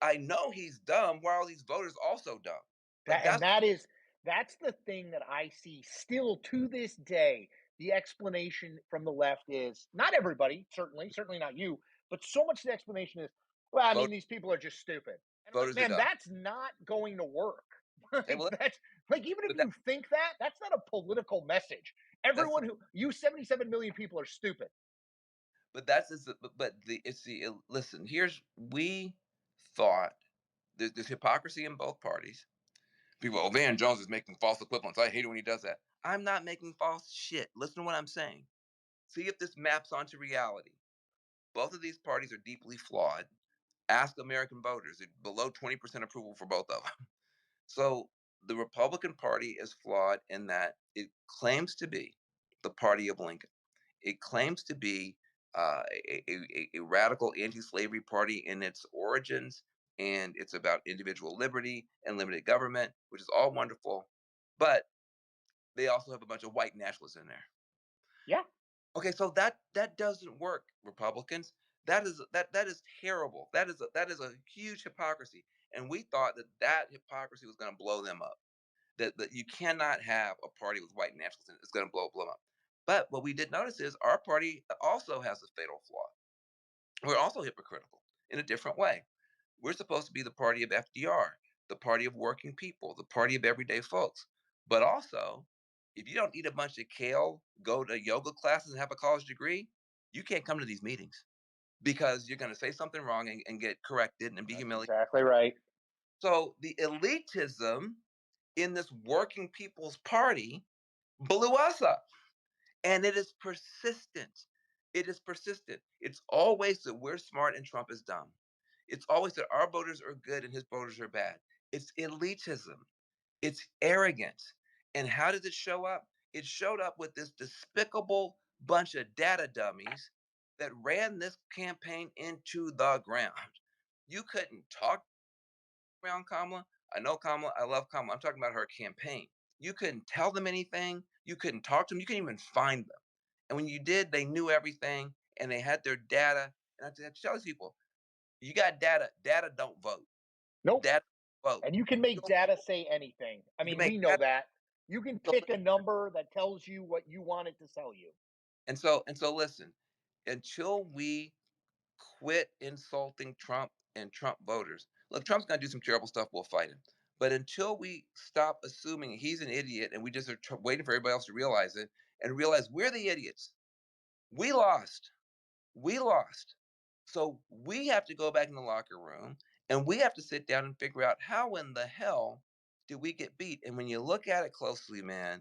S1: I know he's dumb. Why are these voters also dumb? Like
S2: That and
S1: that's
S2: that's the thing that I see still to this day. The explanation from the left is not everybody, certainly not you, but so much of the explanation is, well, I mean,
S1: voters,
S2: these people are just stupid. And I'm like,
S1: voters are
S2: man,
S1: dumb.
S2: that's not going to work.
S1: Hey,
S2: Like
S1: well,
S2: that's like even if
S1: but that,
S2: you think that, that's not a political message.
S1: that's
S2: Everyone who you 77 million people are stupid.
S1: but that's is but the it's the listen. Here's we thought there's hypocrisy in both parties. People, oh, Van Jones is making false equivalents. I hate it when he does that. I'm not making false shit. Listen to what I'm saying. See if this maps onto reality. Both of these parties are deeply flawed. Ask American voters. It's below 20% approval for both of them. So the Republican Party is flawed in that it claims to be the party of Lincoln. It claims to be a radical anti-slavery party in its origins, and it's about individual liberty and limited government, which is all wonderful. But they also have a bunch of white nationalists in there.
S2: Yeah.
S1: Okay, so that doesn't work, Republicans. That is terrible. That is a huge hypocrisy, and we thought that hypocrisy was going to blow them up. That you cannot have a party with white nationalists in it. It's going to blow them up. But what we did notice is our party also has a fatal flaw. We're also hypocritical in a different way. We're supposed to be the party of FDR, the party of working people, the party of everyday folks. But also, if you don't eat a bunch of kale, go to yoga classes, and have a college degree, you can't come to these meetings because you're going to say something wrong and get corrected and be
S2: That's
S1: humiliated.
S2: exactly right.
S1: So the elitism in this working people's party blew us up. And it is persistent. It is persistent. It's always that we're smart and Trump is dumb. It's always that our voters are good and his voters are bad. It's elitism. It's arrogance. And how does it show up? It showed up with this despicable bunch of data dummies that ran this campaign into the ground. You couldn't talk around Kamala. I know Kamala. I love Kamala. I'm talking about her campaign. You couldn't tell them anything. You couldn't talk to them. You couldn't even find them. And when you did, they knew everything and they had their data. And I tell these people, you got data. Data don't vote.
S2: Nope.
S1: Data don't vote.
S2: And you can
S1: You
S2: make
S1: don't-
S2: data say anything. I
S1: you can
S2: mean,
S1: make
S2: we know
S1: data.
S2: that. You can
S1: So
S2: pick a number that tells you what you want it to tell you.
S1: and so listen, until we quit insulting Trump and Trump voters. Look, Trump's going to do some terrible stuff. We'll fight him. But until we stop assuming he's an idiot and we just are waiting for everybody else to realize it and realize we're the idiots, we lost. We lost. So we have to go back in the locker room and we have to sit down and figure out how in the hell did we get beat? And when you look at it closely, man,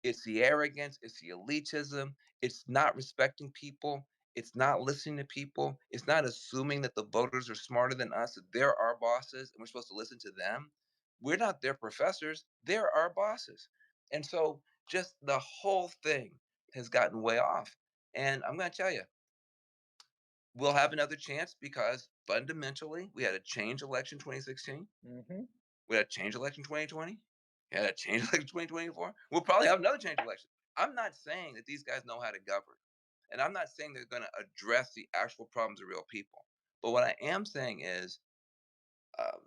S1: it's the arrogance, it's the elitism, it's not respecting people, it's not listening to people, it's not assuming that the voters are smarter than us, that they're our bosses and we're supposed to listen to them. We're not their professors, they're our bosses. And so just the whole thing has gotten way off. And I'm going to tell you, we'll have another chance because fundamentally we had a change election 2016.
S2: Hmm.
S1: We had a change election 2020. We had a change election 2024. We'll probably have another change election. I'm not saying that these guys know how to govern. And I'm not saying they're going to address the actual problems of real people. But what I am saying is, um,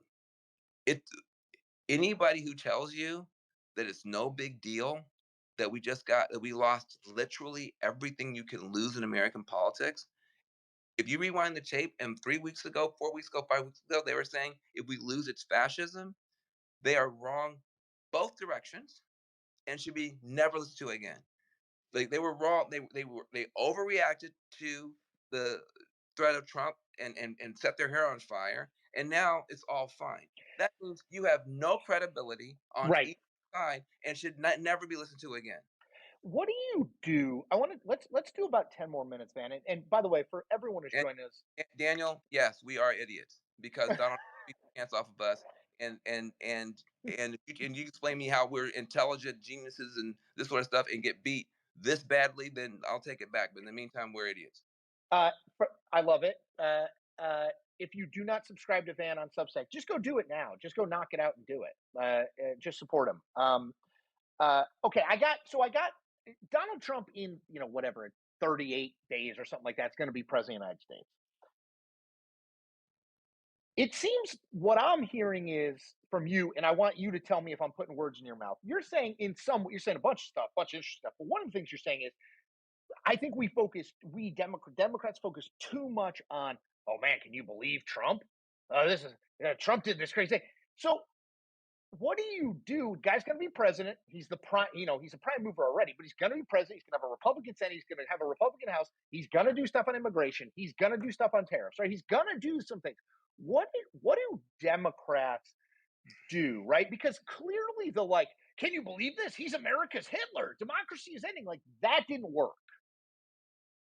S1: it anybody who tells you that it's no big deal that we lost literally everything you can lose in American politics. If you rewind the tape, and 3 weeks ago, 4 weeks ago, 5 weeks ago, they were saying if we lose, it's fascism. They are wrong both directions and should be never listened to again. They were wrong. They overreacted to the threat of Trump and set their hair on fire, and now it's all fine. That means you have no credibility on
S2: Right.
S1: either side and should not, never be listened to again.
S2: What do you do? I want to let's do about 10 more minutes, man. And by the way, for everyone who's
S1: And
S2: joined us,
S1: Daniel, yes, we are idiots because Donald Trump beat the pants off of us, and you explain me how we're intelligent geniuses and this sort of stuff and get beat this badly, then I'll take it back. But in the meantime, we're idiots.
S2: uh, I love it. If you do not subscribe to Van on Substack, just go do it now. Just go knock it out and do it. Just support him. Okay, I got Donald Trump in whatever 38 days or something like that. It's going to be president of the United States. It seems what I'm hearing is from you, and I want you to tell me if I'm putting words in your mouth. You're saying a bunch of stuff, bunch of interesting stuff. But one of the things you're saying is, I think Democrats focus too much on, oh man, can you believe Trump? This is Trump did this crazy thing. So what do you do? Guy's going to be president. He's the prime, he's a prime mover already, but he's going to be president. He's going to have a Republican Senate. He's going to have a Republican House. He's going to do stuff on immigration. He's going to do stuff on tariffs. Right? He's going to do some things. What do Democrats do? Right? Because clearly the like, can you believe this? He's America's Hitler. Democracy is ending. Like that didn't work.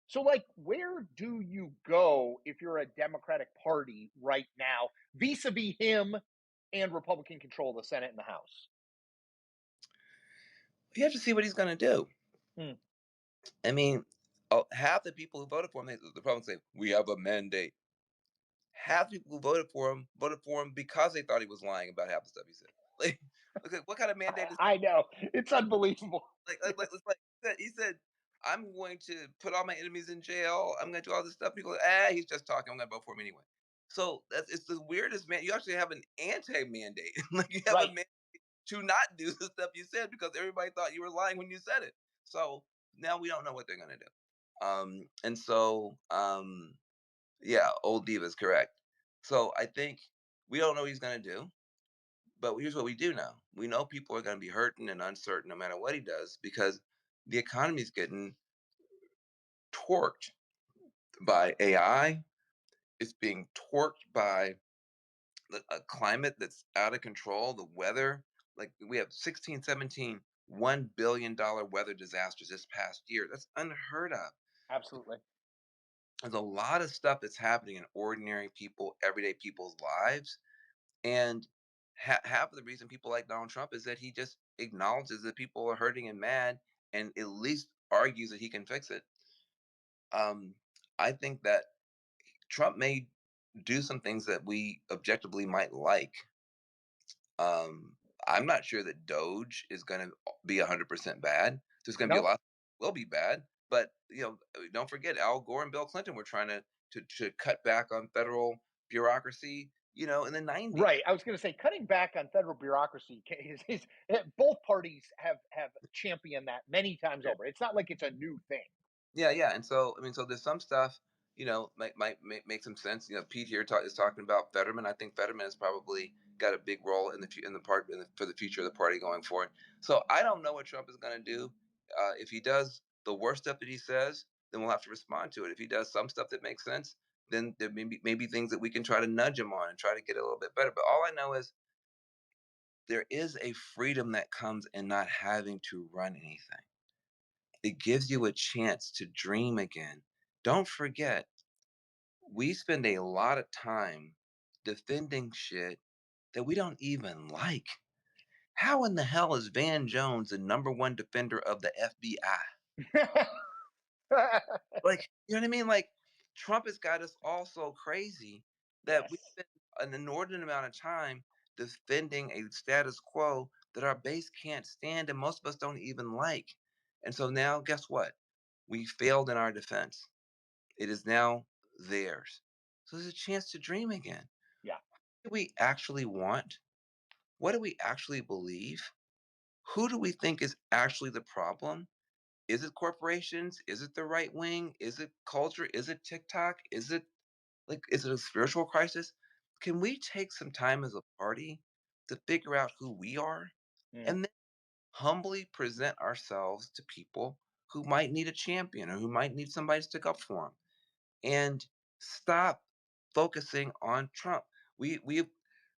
S2: So, like, where do you go if you're a Democratic Party right now, vis-a-vis him and Republican control of the Senate and the House?
S1: You have to see what he's going to do.
S2: Hmm.
S1: I mean, half the people who voted for him, the Republicans say we have a mandate. Half the people who voted for him because they thought he was lying about half the stuff he said. Like, okay, what kind of mandate is
S2: I know it's unbelievable.
S1: it's like he said, I'm going to put all my enemies in jail. I'm going to do all this stuff. People, he's just talking. I'm going to vote for him anyway. So it's the weirdest man. You actually have an anti-mandate. Like you have a
S2: Right.
S1: man to not do the stuff you said because everybody thought you were lying when you said it. So now we don't know what they're going to do. Yeah, old diva is correct. So I think we don't know what he's going to do. But here's what we do know. We know people are going to be hurting and uncertain no matter what he does because the economy is getting torqued by AI. It's being torqued by a climate that's out of control, the weather. Like we have 16, 17, $1 billion weather disasters this past year. That's unheard of.
S2: Absolutely.
S1: There's a lot of stuff that's happening in ordinary people, everyday people's lives. And half of the reason people like Donald Trump is that he just acknowledges that people are hurting and mad, and at least argues that he can fix it. Um, I think that Trump may do some things that we objectively might like. Um, I'm not sure that Doge is going to be 100% bad. There's going to be a
S2: No,
S1: lot will be bad, but don't forget Al Gore and Bill Clinton were trying to cut back on federal bureaucracy, in the 90s.
S2: right. I was going to say cutting back on federal bureaucracy both parties have championed that many times over. It's not like it's a new thing.
S1: Yeah, yeah, and so I mean, so there's some stuff might make some sense. Pete here is talking about Fetterman. I think Fetterman has probably got a big role in for the future of the party going forward. So I don't know what Trump is going to do. If he does the worst stuff that he says, then we'll have to respond to it. If he does some stuff that makes sense, then there maybe things that we can try to nudge him on and try to get a little bit better. But all I know is there is a freedom that comes in not having to run anything. It gives you a chance to dream again. Don't forget, we spend a lot of time defending shit that we don't even like. How in the hell is Van Jones the number one defender of the FBI? Like, you know what I mean? Like, Trump has got us all so crazy that we
S2: Yes.
S1: spend an inordinate amount of time defending a status quo that our base can't stand and most of us don't even like. And so now, guess what? We failed in our defense. It is now theirs. So there's a chance to dream again.
S2: Yeah.
S1: What do we actually want? What do we actually believe? Who do we think is actually the problem? Is it corporations? Is it the right wing? Is it culture? Is it TikTok? Is it a spiritual crisis? Can we take some time as a party to figure out who we are
S2: Mm.
S1: and then humbly present ourselves to people who might need a champion or who might need somebody to stick up for them? And stop focusing on Trump. We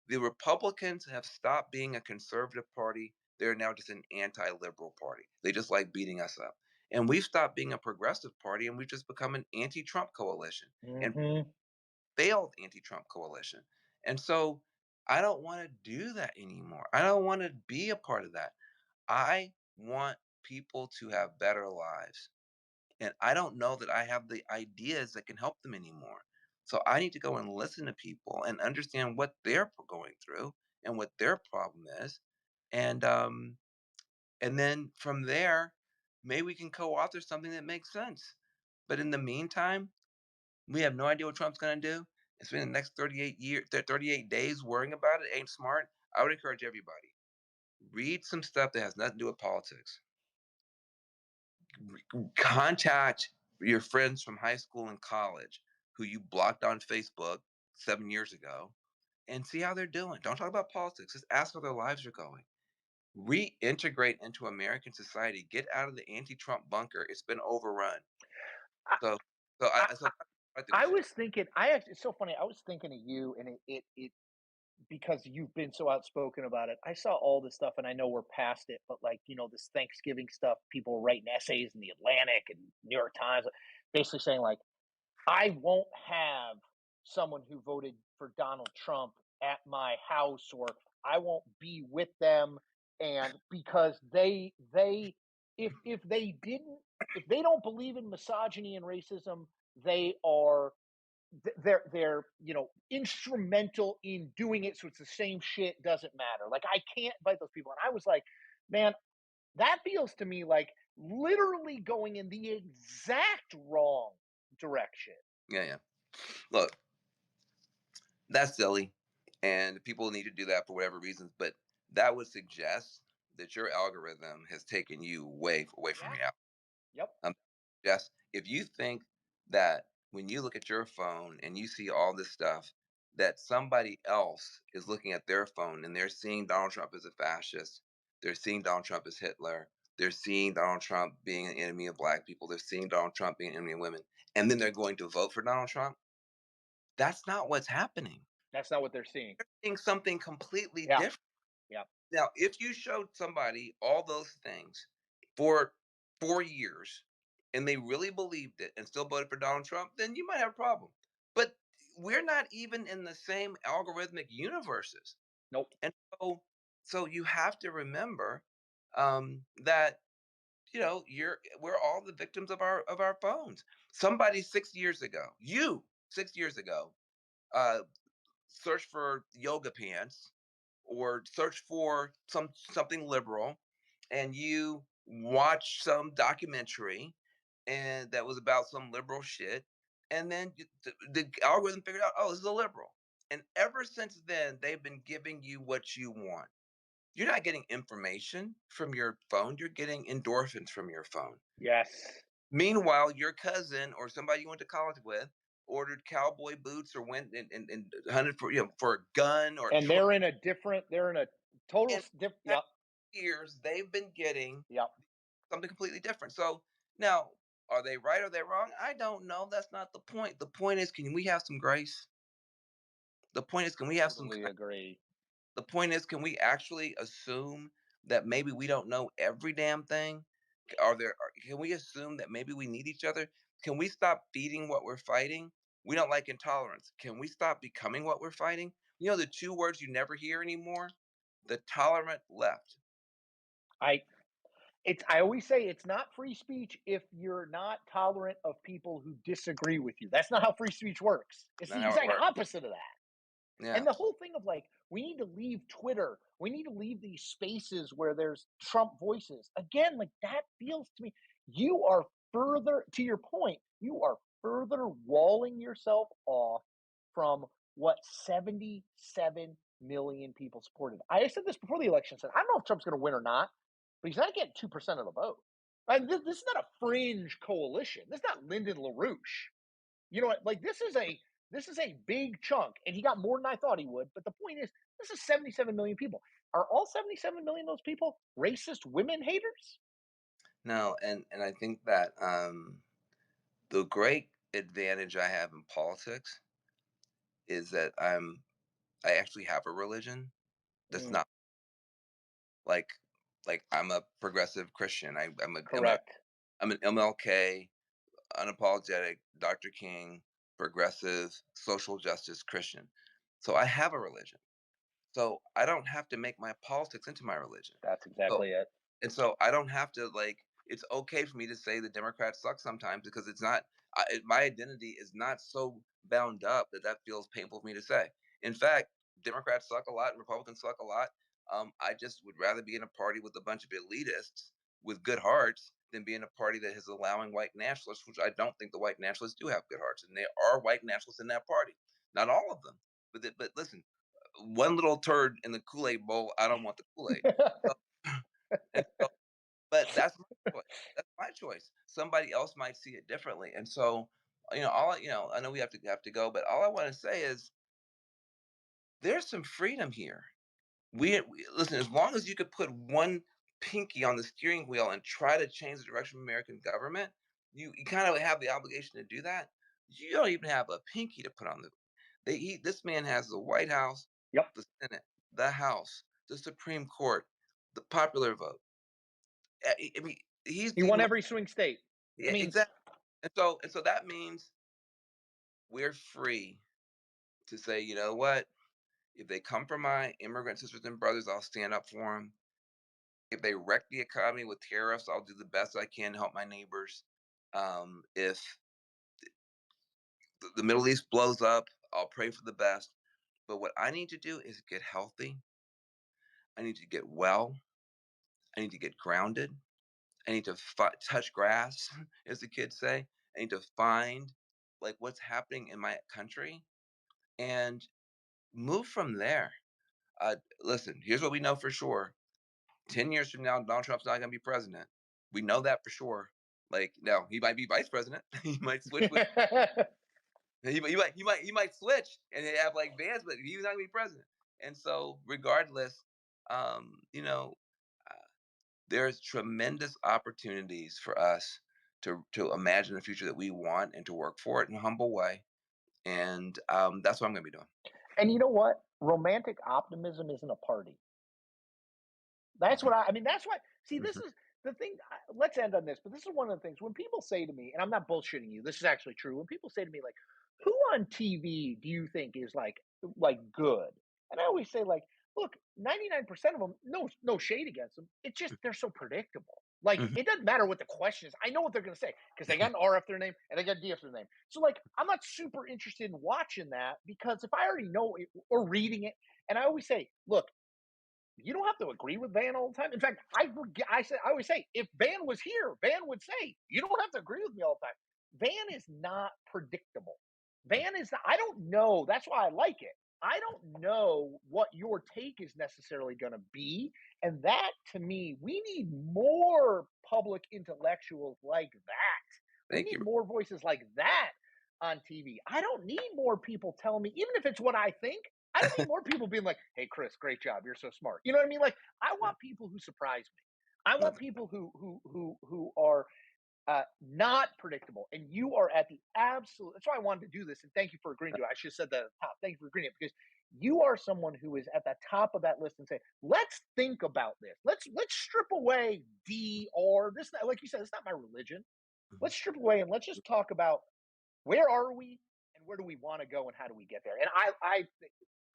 S1: the Republicans have stopped being a conservative party. They're now just an anti-liberal party. They just like beating us up. And we've stopped being a progressive party and we've just become an anti-Trump coalition and
S2: Mhm.
S1: failed anti-Trump coalition. And so I don't want to do that anymore. I don't want to be a part of that. I want people to have better lives. And I don't know that I have the ideas that can help them anymore. So I need to go and listen to people and understand what they're going through and what their problem is. And and then from there, maybe we can co-author something that makes sense. But in the meantime, we have no idea what Trump's going to do. It's been the next 38 days worrying about it ain't smart. I would encourage everybody read some stuff that has nothing to do with politics. Contact your friends from high school and college who you blocked on Facebook 7 years ago and see how they're doing. Don't talk about politics. Just ask how their lives are going. Reintegrate into American society. Get out of the anti-Trump bunker. It's been overrun.
S2: I
S1: So, so
S2: I
S1: I think we
S2: I
S1: should do.
S2: was thinking I actually it's so funny, I was thinking of you and it because you've been so outspoken about it. I saw all this stuff and I know we're past it, but like, this Thanksgiving stuff, people writing essays in the Atlantic and New York Times, basically saying like, I won't have someone who voted for Donald Trump at my house, or I won't be with them. And because if they don't believe in misogyny and racism, they are they're instrumental in doing it, so it's the same shit, doesn't matter. Like, I can't invite those people. And I was like, man, that feels to me like literally going in the exact wrong direction.
S1: Yeah, yeah. Look, that's silly, and people need to do that for whatever reasons. But that would suggest that your algorithm has taken you way away from
S2: Yeah.
S1: reality.
S2: Yep.
S1: Yes, if you think that when you look at your phone and you see all this stuff, that somebody else is looking at their phone and they're seeing Donald Trump as a fascist, they're seeing Donald Trump as Hitler, they're seeing Donald Trump being an enemy of black people, they're seeing Donald Trump being an enemy of women, and then they're going to vote for Donald Trump. That's not what's happening.
S2: That's not what they're seeing.
S1: Seeing something completely
S2: Yeah.
S1: different.
S2: Yeah.
S1: Now, if you showed somebody all those things for 4 years and they really believed it and still voted for Donald Trump, then you might have a problem. But we're not even in the same algorithmic universes.
S2: Nope.
S1: And so you have to remember that we're all the victims of our phones. Somebody 6 years ago, you 6 years ago, uh, search for yoga pants or search for something liberal, and you watch some documentary and that was about some liberal shit, and then the algorithm figured out, oh, this is a liberal, and ever since then they've been giving you what you want. You're not getting information from your phone, you're getting endorphins from your phone.
S2: Yes.
S1: Meanwhile, your cousin or somebody you went to college with ordered cowboy boots or went and hunted for for a gun or
S2: And they're in a total
S1: in
S2: yep,
S1: years they've been getting
S2: yep.
S1: something completely different. So now, are they right? Are they wrong? I don't know. That's not the point. The point is, can we have some grace? The point is, can we have some
S2: Totally agree.
S1: The point is, can we actually assume that maybe we don't know every damn thing? Can we assume that maybe we need each other? Can we stop feeding what we're fighting? We don't like intolerance. Can we stop becoming what we're fighting? You know the two words you never hear anymore? The tolerant left.
S2: I I always say it's not free speech if you're not tolerant of people who disagree with you. That's not how free speech works. It's
S1: Not
S2: the
S1: how it
S2: exact
S1: works.
S2: opposite of that.
S1: Yeah.
S2: And the whole thing of like, we need to leave Twitter. We need to leave these spaces where there's Trump voices. Again, like that feels to me, you are further, to your point, you are further walling yourself off from what 77 million people supported. I said this before the election. Said I don't know if Trump's going to win or not, but he's not getting 2% of the vote. Like, this is not a fringe coalition. This is not Lyndon LaRouche. You know what? Like this is a big chunk, and he got more than I thought he would. But the point is, this is 77 million people. Are all 77 million of those people racist women haters?
S1: No, and I think that the great advantage I have in politics is that I actually have a religion that's
S2: Mm,
S1: not like I'm a progressive Christian.
S2: correct.
S1: I'm an MLK, unapologetic, Dr. King, progressive, social justice Christian. So I have a religion. So I don't have to make my politics into my religion.
S2: That's
S1: So
S2: exactly it.
S1: and so I don't have to it's okay for me to say the Democrats suck sometimes because it's not my identity is not so bound up that that feels painful for me to say. In fact, Democrats suck a lot and Republicans suck a lot. I just would rather be in a party with a bunch of elitists with good hearts than be in a party that is allowing white nationalists, which I don't think the white nationalists do have good hearts, and there are white nationalists in that party. Not all of them, but listen, one little turd in the Kool Aid bowl, I don't want the Kool Aid. So, and so but that's my choice. That's my choice. Somebody else might see it differently. And so, I know we have to go, but all I want to say is there's some freedom here. We listen, as long as you could put one pinky on the steering wheel and try to change the direction of American government, you kind of have the obligation to do that. You don't even have a pinky to put on the this man has the White House,
S2: Yep.
S1: the Senate, the House, the Supreme Court, the popular vote. I mean, he's
S2: He won every swing state. I
S1: yeah,
S2: mean,
S1: exactly. And so that means we're free to say, you know what? If they come from my immigrant sisters and brothers, I'll stand up for them. If they wreck the economy with tariffs, I'll do the best I can to help my neighbors. If the Middle East blows up, I'll pray for the best. But what I need to do is get healthy. I need to get well. I need to get grounded. I need to touch grass, as the kids say. I need to find what's happening in my country and move from there. Listen, here's what we know for sure. 10 years from now, Donald Trump's not going to be president. We know that for sure. No, he might be vice president. He might switch with he might switch and they have Vance, but he's not going to be president. And so, regardless, you know, uh, there's tremendous opportunities for us to imagine the future that we want and to work for it in a humble way. And that's what I'm going to be doing.
S2: and you know what? Romantic optimism isn't a party. That's
S1: Hmm.
S2: what I mean. That's why. See, this
S1: Hmm.
S2: is the thing. Let's end on this. But this is one of the things when people say to me, and I'm not bullshitting you. This is actually true. When people say to me, like, "Who on TV do you think is like good?" And I always say, like, look, 99% of them, no shade against them. It's just they're so predictable. Like,
S1: Mhm.
S2: it doesn't matter what the question is. I know what they're going to say because they got an R after their name and they got a D after their name. So, like, I'm not super interested in watching that because if I already know it or reading it, and I always say, look, you don't have to agree with Van all the time. In fact, I always say, if Van was here, Van would say, you don't have to agree with me all the time. Van is not predictable. Van is not, I don't know. That's why I like it. I don't know what your take is necessarily going to be. And that to me, we need more public intellectuals like that. We
S1: Thank
S2: need
S1: you.
S2: more voices like that on TV. I don't need more people telling me, even if it's what I think, I don't need more people being like, "Hey, Chris, great job. You're so smart." You know what I mean? Like, I want people who surprise me. I
S1: No,
S2: want people who are not predictable. And you are at the absolute. That's why I wanted to do this. And thank you for agreeing to it. I should have said that at the top. Thank you for agreeing to it because you are someone who is at the top of that list and say, "Let's think about this. Let's strip away D or this." Like you said, it's not my religion.
S1: mhm.
S2: Let's strip away and let's just talk about where are we and where do we want to go and how do we get there. And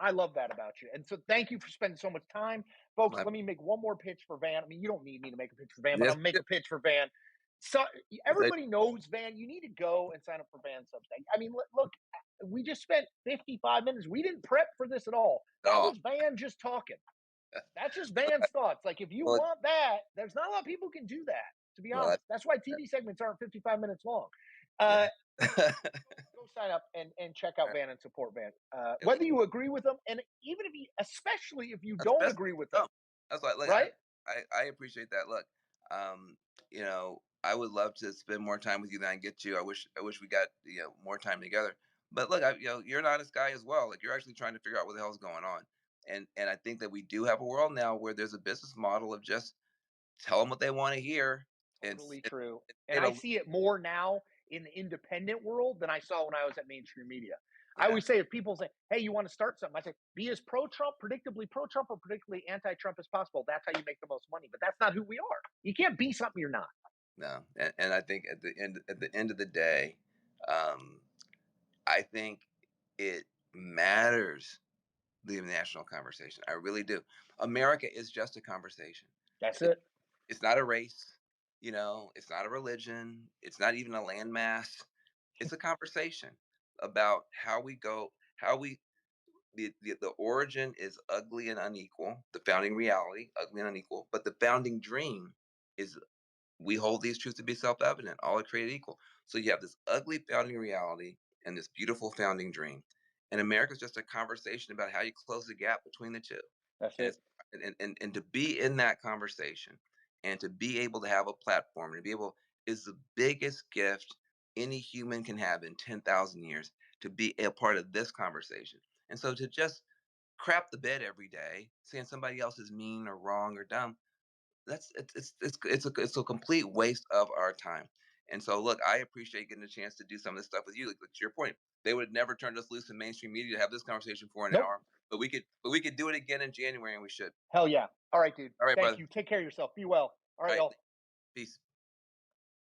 S2: I love that about you. And so thank you for spending so much time. Folks,
S1: My-
S2: let me make one more pitch for Van. I mean, you don't need me to make a pitch for Van, but
S1: yes,
S2: I'll make
S1: yes,
S2: a pitch for Van. So
S1: yes,
S2: everybody knows Van. You need to go and sign up for Van Substack. I mean, look, we just spent 55 minutes. We didn't prep for this at all. That
S1: oh,
S2: was Van just talking. That's just Van's thoughts. Like, if you
S1: well,
S2: want that, there's not a lot of people who can do that, to be
S1: well,
S2: honest. That's why TV segments aren't 55 minutes long.
S1: yeah.
S2: Uh, go sign up and check out
S1: Right.
S2: Van and support Van.
S1: And
S2: Whether you agree with them, and even if you, especially if you don't
S1: especially
S2: agree with them,
S1: oh, that's like, look,
S2: right?
S1: I appreciate that. Look, I would love to spend more time with you than I get to. I wish we got more time together. But look, you're an honest guy as well. Like you're actually trying to figure out what the hell's going on. And I think that we do have a world now where there's a business model of just tell them what they want to hear and
S2: Totally true. And
S1: say
S2: I
S1: the
S2: see it more now in the independent world than I saw when I was at mainstream media. I
S1: yeah.
S2: always say, if people say, "Hey, you want to start something?" I say, "Be as pro-Trump, predictably pro-Trump, or predictably anti-Trump as possible. That's how you make the most money." But that's not who we are. You can't be something you're not.
S1: No, and I think at the end of the day, um, I think it matters the national conversation. I really do. America is just a conversation.
S2: That's
S1: It,
S2: it.
S1: it's not a race. It's not a religion. It's not even a landmass. It's a conversation about how we go, how we the origin is ugly and unequal. The founding reality, ugly and unequal, but the founding dream is we hold these truths to be self-evident, all are created equal. So you have this ugly founding reality and this beautiful founding dream. And America's just a conversation about how you close the gap between the two.
S2: That's
S1: And
S2: it.
S1: it's and to be in that conversation and to be able to have a platform and to be able is the biggest gift any human can have in 10,000 years to be a part of this conversation. And so to just crap the bed every day saying somebody else is mean or wrong or dumb, that's it's a complete waste of our time. And so, look, I appreciate getting a chance to do some of this stuff with you. Like to your point, they would have never turned us loose in mainstream media to have this conversation for an
S2: Nope.
S1: hour, but we could do it again in January, and we should.
S2: Hell yeah. All right, dude.
S1: All right,
S2: Thank
S1: brother.
S2: you. Take care of yourself. Be well. All
S1: All
S2: right,
S1: right,
S2: y'all.
S1: peace.